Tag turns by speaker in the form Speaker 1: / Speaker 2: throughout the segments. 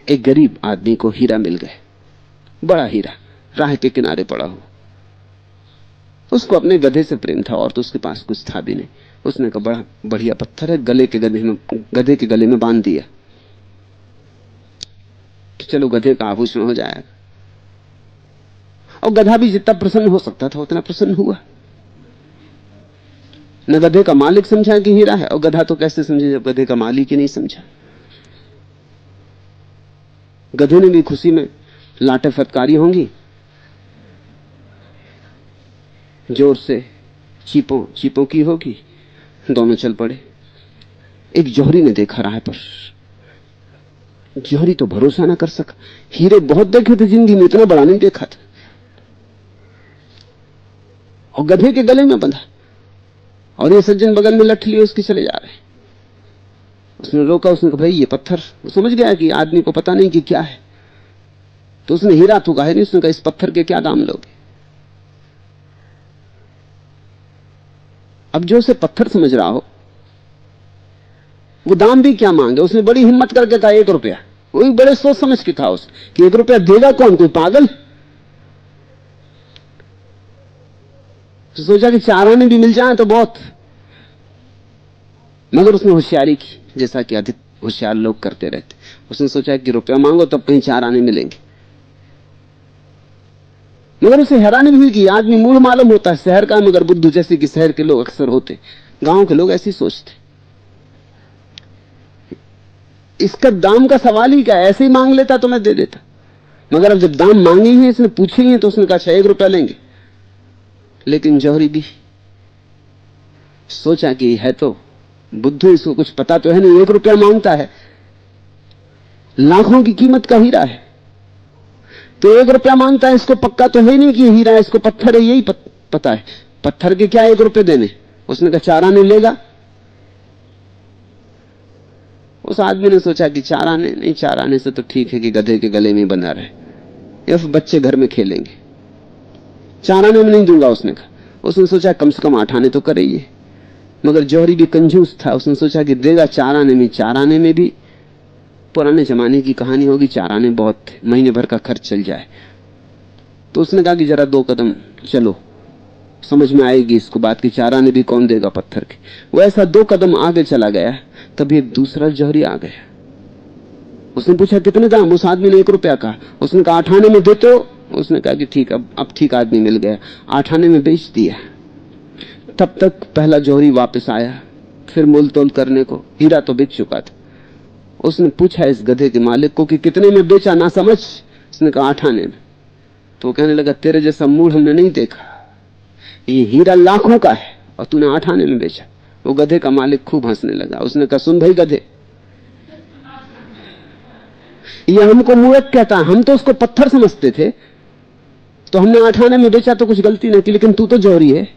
Speaker 1: एक गरीब आदमी को हीरा मिल गए, बड़ा हीरा, राह के किनारे पड़ा हो। उसको अपने गधे से प्रेम था और तो उसके पास कुछ था भी नहीं। उसने कहा बड़ा बढ़िया पत्थर है, गधे के गले में बांध दिया कि चलो गधे का आभूषण हो जाएगा। और गधा भी जितना प्रसन्न हो सकता था उतना प्रसन्न हुआ। न गधे का मालिक समझा कि हीरा है, और गधा तो कैसे समझे जब गधे का मालिक ही नहीं समझा। गधे ने भी खुशी में लाटे फटकारी होंगी, जोर से चीपों की होगी, दोनों चल पड़े। एक जौहरी ने देखा राह पर, जौहरी तो भरोसा ना कर सका। हीरे बहुत देखे थे जिंदगी में, इतना बड़ा नहीं देखा था। और गधे के गले में बंधा, और ये सज्जन बगल में लठ लिए उसके चले जा रहे हैं। उसने रोका, उसने कहा भाई ये पत्थर। वो समझ गया कि आदमी को पता नहीं कि क्या है, तो उसने हीरा तो कहा नहीं, उसने कहा इस पत्थर के क्या दाम लोगे। अब जो उसे पत्थर समझ रहा हो वो दाम भी क्या मांगे। उसने बड़ी हिम्मत करके कहा 1 रुपया। वो भी बड़े सोच समझ के कहा उस कि 1 रुपया देगा कौन, कोई पागल। तो सोचा कि 4 आने भी मिल जाए तो बहुत। मगर उसने होशियारी की, जैसा कि अधिक होशियार लोग करते रहते। उसने सोचा कि रुपया मांगो तब कहीं 4 आने मिलेंगे। मगर उसे हैरानी भी हुई कि आदमी मूढ़ मालूम होता है शहर का, मगर बुद्धू जैसे कि शहर के लोग अक्सर होते, गांव के लोग ऐसे सोचते। इसका दाम का सवाल ही क्या, ऐसे ही मांग लेता तो मैं दे देता। मगर अब जब दाम मांगे ही इसने पूछे ही तो उसने कहा अच्छा 1 रुपया लेंगे। लेकिन जौहरी भी सोचा कि है तो बुद्धू, इसको कुछ पता तो है नहीं, 1 रुपया मांगता है, लाखों की कीमत का हीरा है, तो 1 रुपया मांगता है। इसको पक्का तो है नहीं कि हीरा है, इसको पत्थर है यही पता है। पत्थर के क्या 1 रुपये देने। उसने कहा 4 आने लेगा। उस आदमी ने सोचा कि 4 आने नहीं, 4 आने से तो ठीक है कि गधे के गले में बंधा रहे, या फिर बच्चे घर में खेलेंगे, 4 आने में नहीं दूंगा। उसने सोचा कम से कम 8 आने तो करे ये। मगर जौहरी भी कंजूस था, उसने सोचा कि देगा 4 आने में। 4 आने में भी पुराने जमाने की कहानी होगी, 4 आने बहुत थे, महीने भर का खर्च चल जाए। तो उसने कहा कि जरा 2 कदम चलो, समझ में आएगी इसको बात की 4 आने भी कौन देगा पत्थर के। वो ऐसा 2 कदम आगे चला गया, तभी एक दूसरा जौहरी आ गया। उसने पूछा कितने दाम। उस आदमी ने 1 रुपया कहा। उसने कहा 8 आने में देते हो। उसने कहा कि ठीक, अब ठीक आदमी मिल गया, 8 आने में बेच दिया। तब तक पहला जौहरी वापस आया, फिर मोल तोल करने को। हीरा तो बिक चुका था। उसने पूछा इस गधे के मालिक को कि कितने में बेचा, ना समझ। उसने कहा 8 आने में। तो कहने लगा तेरे जैसा मूढ़ हमने नहीं देखा, ये हीरा लाखों का है और तूने 8 आने में बेचा। वो गधे का मालिक खूब हंसने लगा। उसने कहा सुन भाई गधे, ये हमको मूर्ख कहता है, हम तो उसको पत्थर समझते थे, तो हमने 8 आने में बेचा तो कुछ गलती नहीं की, लेकिन तू तो जौहरी है,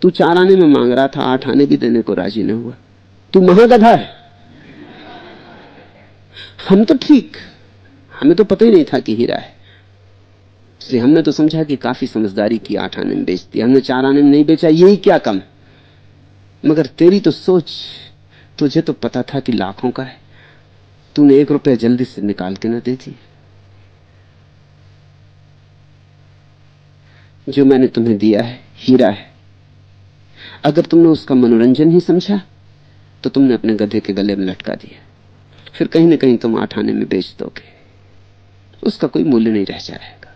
Speaker 1: तू 4 आने में मांग रहा था, 8 आने भी देने को राजी नहीं हुआ, तू महागधा है। हम तो ठीक, हमें तो पता ही नहीं था कि हीरा है, इसलिए हमने तो समझा कि काफी समझदारी की, 8 आने में बेच दिया, हमने 4 आने में नहीं बेचा, यही क्या कम। मगर तेरी तो सोच, तुझे तो पता था कि लाखों का है, तूने 1 रुपया जल्दी से निकाल के न दे दी। जो मैंने तुम्हें दिया है हीरा है, अगर तुमने उसका मनोरंजन ही समझा तो तुमने अपने गधे के गले में लटका दिया, फिर कहीं ना कहीं तुम 8 आने में बेच दोगे, उसका कोई मूल्य नहीं रह जाएगा।